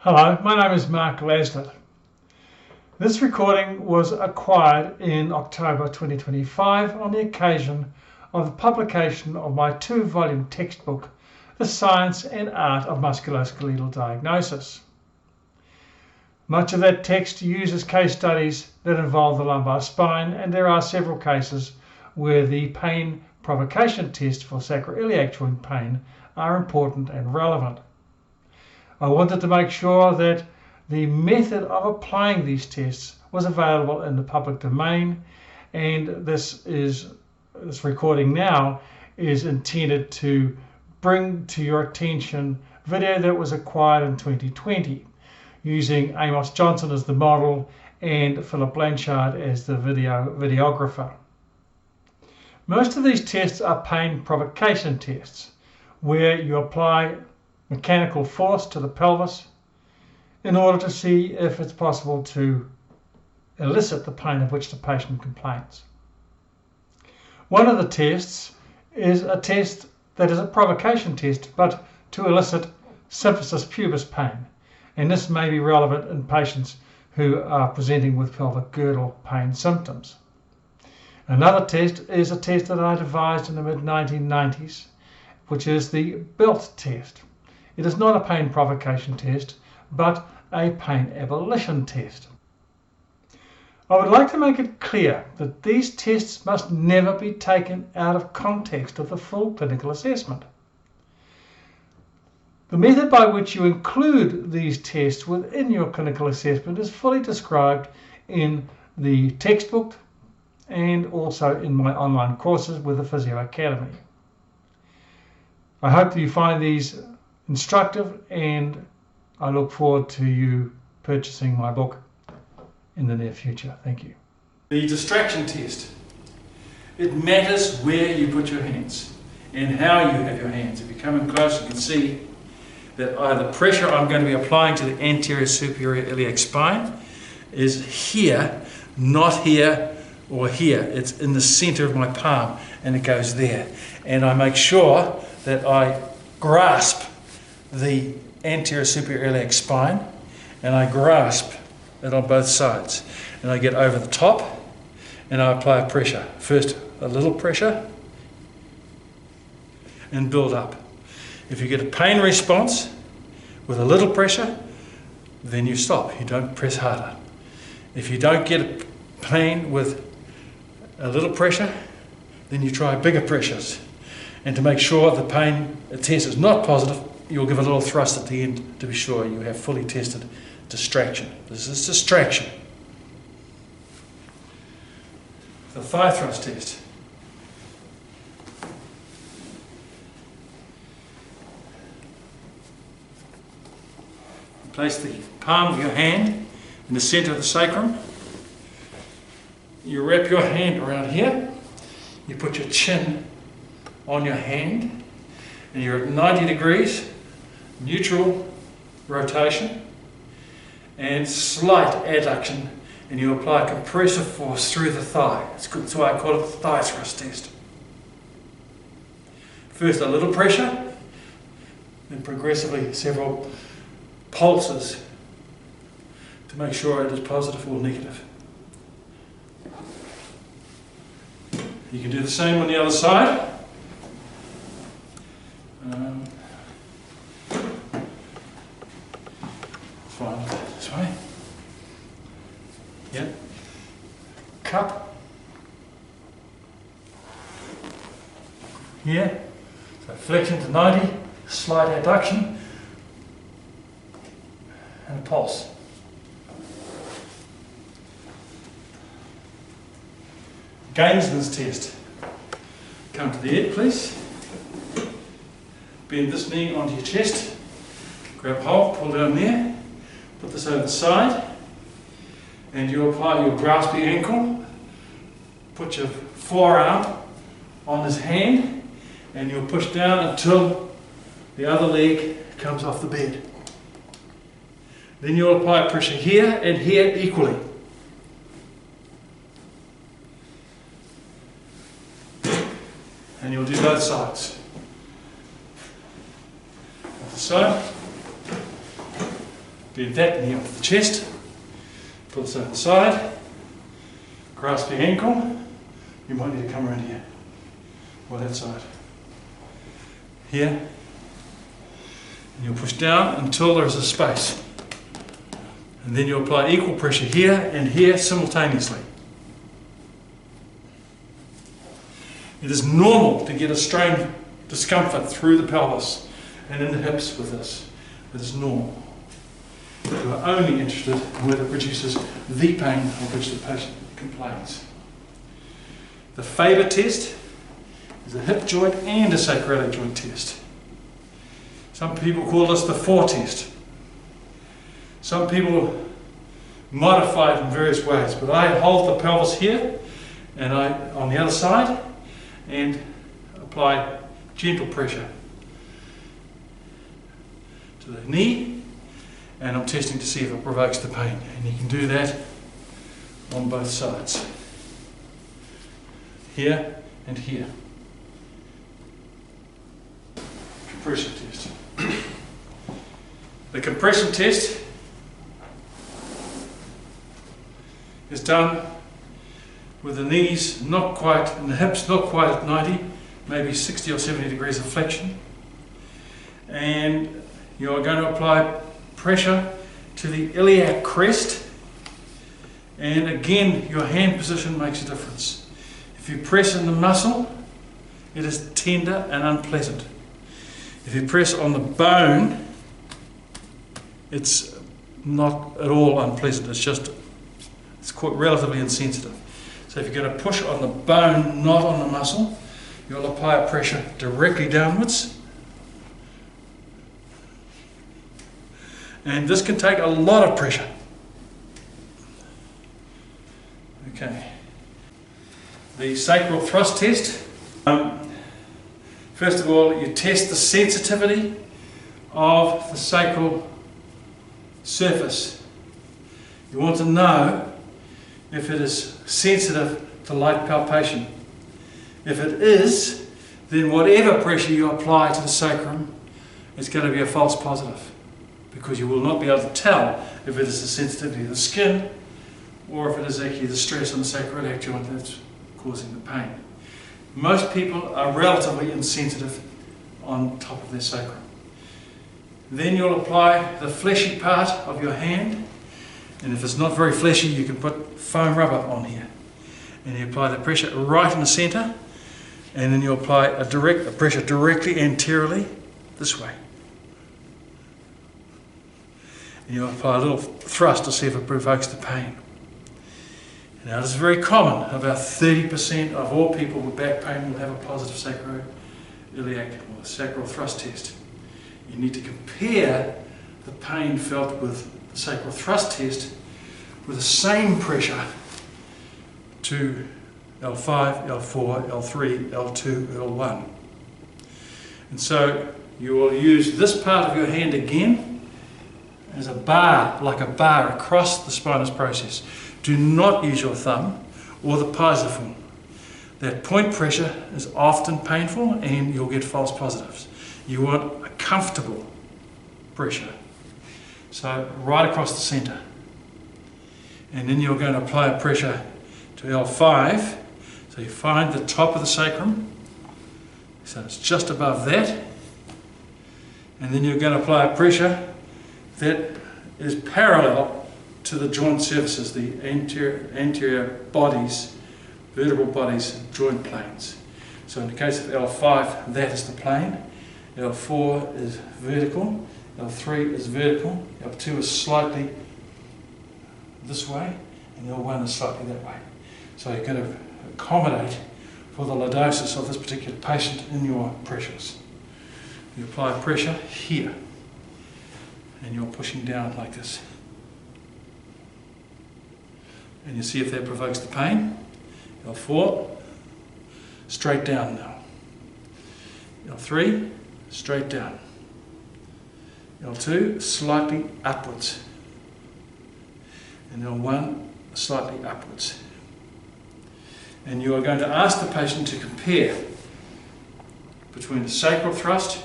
Hello, my name is Mark Laslett. This recording was acquired in October 2025 on the occasion of the publication of my 2-volume textbook, The Science and Art of Musculoskeletal Diagnosis. Much of that text uses case studies that involve the lumbar spine, and there are several cases where the pain provocation test for sacroiliac joint pain are important and relevant. I wanted to make sure that the method of applying these tests was available in the public domain, and this recording now is intended to bring to your attention video that was acquired in 2020 using Amos Johnson as the model and Philip Blanchard as the videographer. Most of these tests are pain provocation tests where you apply mechanical force to the pelvis in order to see if it's possible to elicit the pain of which the patient complains. One of the tests is a test that is a provocation test, but to elicit symphysis pubis pain, and this may be relevant in patients who are presenting with pelvic girdle pain symptoms. Another test is a test that I devised in the mid-1990s, which is the belt test. It is not a pain provocation test, but a pain abolition test. I would like to make it clear that these tests must never be taken out of context of the full clinical assessment. The method by which you include these tests within your clinical assessment is fully described in the textbook and also in my online courses with the Physio Academy. I hope that you find these instructive, and I look forward to you purchasing my book in the near future. Thank you. The distraction test. It matters where you put your hands and how you have your hands. If you come in close, you can see that the pressure I'm going to be applying to the anterior superior iliac spine is here, not here or here. It's in the center of my palm and it goes there. And I make sure that I grasp the anterior superior iliac spine and I grasp it on both sides, and I get over the top and I apply pressure. First a little pressure and build up. If you get a pain response with a little pressure, then you stop, you don't press harder. If you don't get pain with a little pressure, then you try bigger pressures. And to make sure the pain test is not positive, you'll give a little thrust at the end to be sure you have fully tested distraction. This is distraction. The thigh thrust test. Place the palm of your hand in the center of the sacrum. You wrap your hand around here. You put your chin on your hand and you're at 90 degrees, neutral rotation and slight adduction, and you apply compressive force through the thigh. That's why I call it the thigh thrust test. First a little pressure, then progressively several pulses to make sure it is positive or negative. You can do the same on the other side. This way. Yep. Cup. Here. So flexion to 90, slight adduction, and a pulse. Gaenslen's test. Come to the edge, please. Bend this knee onto your chest. Grab hold, pull down there. Put this over the side. And you apply your grasp your ankle. Put your forearm on this hand. And you'll push down until the other leg comes off the bed. Then you'll apply pressure here and here equally. And you'll do both sides. Other side. Bend that knee onto the chest. Pull this over the side. Grasp your ankle. You might need to come around here. Or that side. Here. And you'll push down until there is a space. And then you apply equal pressure here and here simultaneously. It is normal to get a strain discomfort through the pelvis and in the hips with this. It is normal. You are only interested in whether it produces the pain of which the patient complains. The FABER test is a hip joint and a sacroiliac joint test. Some people call this the 4 test. Some people modify it in various ways, but I hold the pelvis here and on the other side and apply gentle pressure to the knee, and I'm testing to see if it provokes the pain, and you can do that on both sides, here and here. Compression test. The compression test is done with the knees not quite, and the hips not quite at 90, maybe 60 or 70 degrees of flexion. And you are going to apply pressure to the iliac crest. And again, your hand position makes a difference. If you press in the muscle, it is tender and unpleasant. If you press on the bone, it's not at all unpleasant. It's quite relatively insensitive. So if you're going to push on the bone, not on the muscle, you'll apply a pressure directly downwards. And this can take a lot of pressure. Okay. The Sacral Thrust Test. First of all, you test the sensitivity of the sacral surface. You want to know if it is sensitive to light palpation. If it is, then whatever pressure you apply to the sacrum is going to be a false positive, because you will not be able to tell if it is the sensitivity of the skin or if it is actually the stress on the sacroiliac joint that's causing the pain. Most people are relatively insensitive on top of their sacrum. Then you'll apply the fleshy part of your hand, and if it's not very fleshy, you can put foam rubber on here. And you apply the pressure right in the centre, and then you apply a pressure directly anteriorly this way. And you apply a little thrust to see if it provokes the pain. Now, it is very common. About 30% of all people with back pain will have a positive sacroiliac or sacral thrust test. You need to compare the pain felt with the sacral thrust test with the same pressure to L5, L4, L3, L2, L1. And so you will use this part of your hand again as a bar, like a bar across the spinous process. Do not use your thumb or the piezophone. That point pressure is often painful and you'll get false positives. You want a comfortable pressure. So right across the centre. And then you're going to apply a pressure to L5. So you find the top of the sacrum. So it's just above that. And then you're going to apply a pressure that is parallel to the joint surfaces, the anterior bodies, vertebral bodies, joint planes. So in the case of L5, that is the plane. L4 is vertical. L3 is vertical. L2 is slightly this way, and L1 is slightly that way. So you're going to accommodate for the lordosis of this particular patient in your pressures. You apply pressure here, and you're pushing down like this. And you see if that provokes the pain. L4, straight down now. L3, straight down. L2, slightly upwards. And L1, slightly upwards. And you are going to ask the patient to compare between the sacral thrust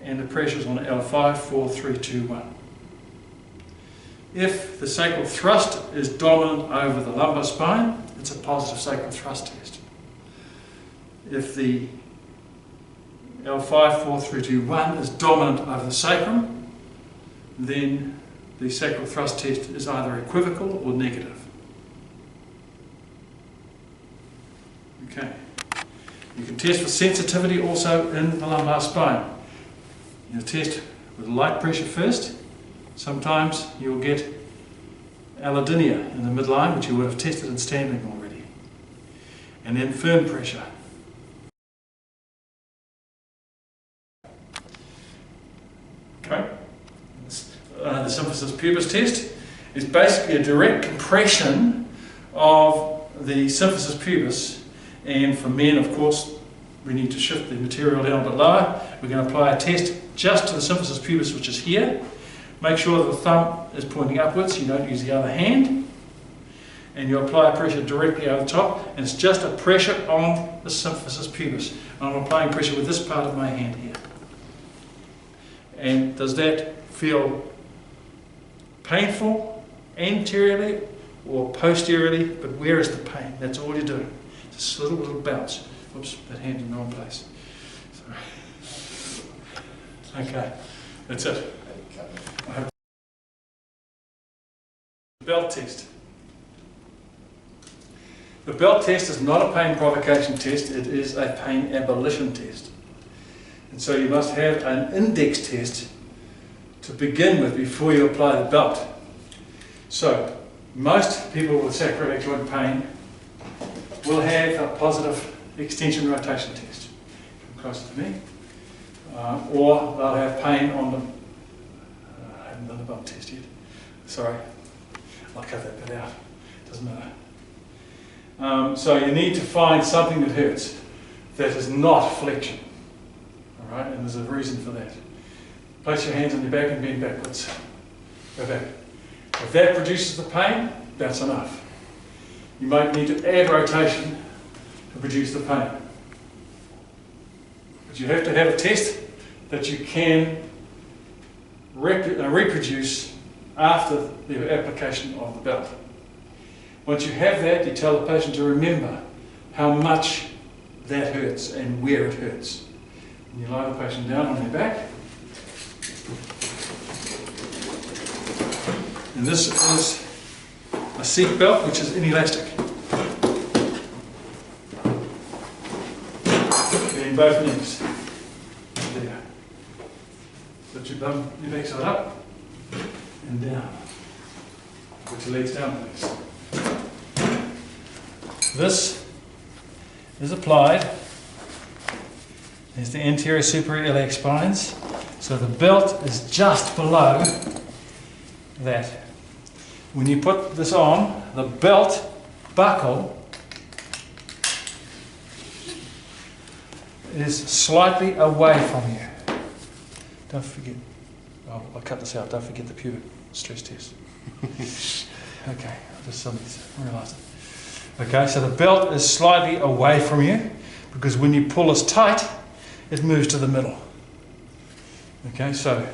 and the pressures on L5, 4, 3, 2, 1. If the sacral thrust is dominant over the lumbar spine, it's a positive sacral thrust test. If the L5, 4, 3, 2, 1 is dominant over the sacrum, then the sacral thrust test is either equivocal or negative. Okay. You can test for sensitivity also in the lumbar spine. You'll test with light pressure first. Sometimes you'll get allodynia in the midline, which you would have tested in standing already. And then firm pressure. Okay. The Symphysis Pubis Test is basically a direct compression of the symphysis pubis, and for men, of course, we need to shift the material down a bit lower. We're going to apply a test just to the symphysis pubis, which is here. Make sure that the thumb is pointing upwards, you don't use the other hand, and you apply pressure directly over the top, and it's just a pressure on the symphysis pubis. And I'm applying pressure with this part of my hand here. And does that feel painful anteriorly or posteriorly? But where is the pain? That's all you're doing. Just a little bounce. Oops, that hand in the wrong place. Sorry. Okay, that's it. Belt test. The belt test is not a pain provocation test, it is a pain abolition test. And so you must have an index test to begin with before you apply the belt. So, most people with sacroiliac joint pain will have a positive extension rotation test. Come closer to me. Or they'll have pain on the... I haven't done the belt test yet. Sorry. I'll cut that bit out. Doesn't matter. So you need to find something that hurts that is not flexion. Alright, and there's a reason for that. Place your hands on your back and bend backwards. Go back. If that produces the pain, that's enough. You might need to add rotation to produce the pain. But you have to have a test that you can reproduce after the application of the belt. Once you have that, you tell the patient to remember how much that hurts and where it hurts. And you lie the patient down on their back. And this is a seat belt, which is inelastic. Bend both knees. There. Put your bum, your backside up and down. Put your legs down, please. This is applied. There's the anterior superior iliac spines. So the belt is just below that. When you put this on, the belt buckle is slightly away from you. Don't forget, oh, I'll cut this out, don't forget the pubic stress test. Okay, I just suddenly realised it. Okay, so the belt is slightly away from you because when you pull this tight, it moves to the middle. Okay, so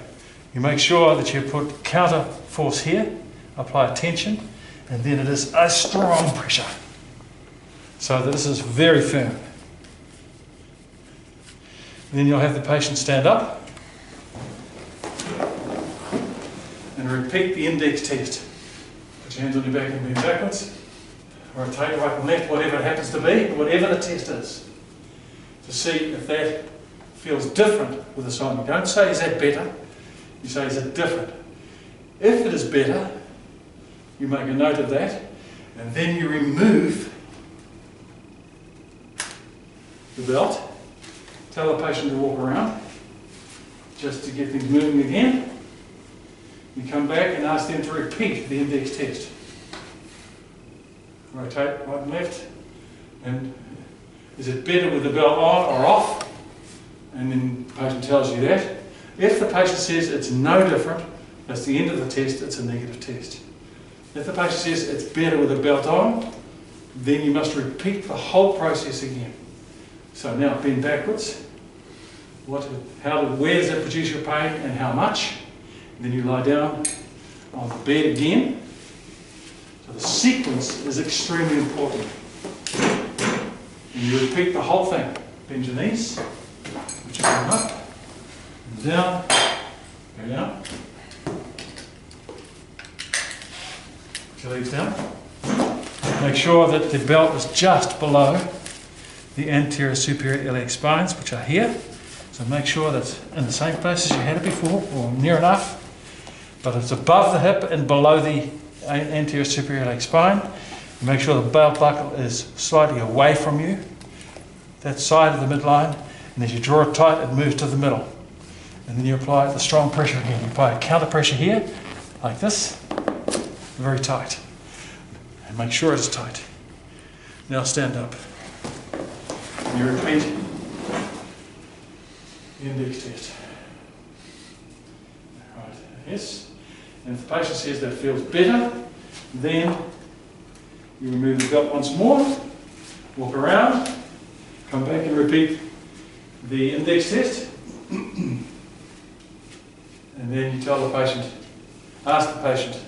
you make sure that you put counter force here, apply tension, and then it is a strong pressure. So that this is very firm. Then you'll have the patient stand up and repeat the index test. Put your hands on your back and bend backwards. Rotate right and left, whatever it happens to be, whatever the test is. To see if that feels different with the sign. You don't say, is that better? You say, is it different? If it is better, you make a note of that, and then you remove the belt. Tell the patient to walk around, just to get things moving again. You come back and ask them to repeat the index test. Rotate right and left, and is it better with the belt on or off? And then the patient tells you that. If the patient says it's no different, that's the end of the test, it's a negative test. If the patient says it's better with the belt on, then you must repeat the whole process again. So now bend backwards. Where does that produce your pain and how much? And then you lie down on the bed again. So the sequence is extremely important. And you repeat the whole thing. Bend your knees, put your arm up, and down, go down. Put your legs down. Make sure that the belt is just below the anterior superior iliac spines, which are here. So make sure that's in the same place as you had it before, or near enough. But it's above the hip and below the anterior superior iliac spine. Make sure the belt buckle is slightly away from you, that side of the midline, and as you draw it tight, it moves to the middle. And then you apply the strong pressure again. You apply a counter pressure here, like this, very tight. And make sure it's tight. Now stand up. And you repeat the index test. Right, yes. And if the patient says that feels better, then you remove the belt once more, walk around, come back and repeat the index test. And then you tell the patient, ask the patient,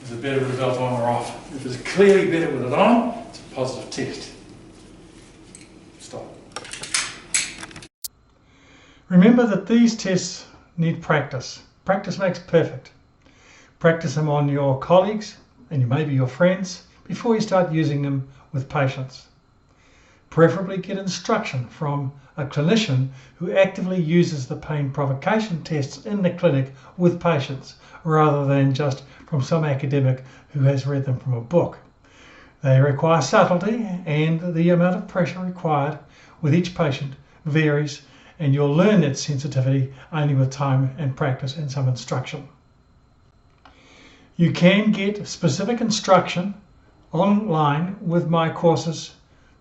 is it better with the belt on or off? If it's clearly better with it on, it's a positive test. Stop. Remember that these tests need practice. Practice makes perfect. Practice them on your colleagues and maybe your friends before you start using them with patients. Preferably get instruction from a clinician who actively uses the pain provocation tests in the clinic with patients, rather than just from some academic who has read them from a book. They require subtlety, and the amount of pressure required with each patient varies, and you'll learn that sensitivity only with time and practice and some instruction. You can get specific instruction online with my courses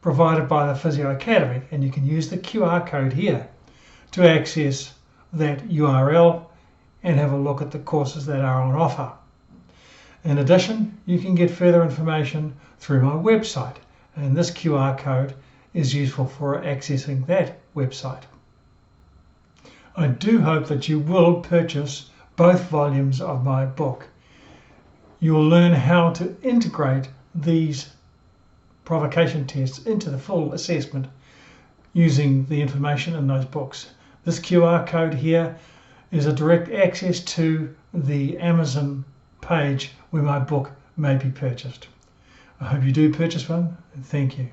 provided by the Physio Academy, and you can use the QR code here to access that URL and have a look at the courses that are on offer. In addition, you can get further information through my website, and this QR code is useful for accessing that website. I do hope that you will purchase both volumes of my book. You will learn how to integrate these provocation tests into the full assessment using the information in those books. This QR code here is a direct access to the Amazon page where my book may be purchased. I hope you do purchase one, and thank you.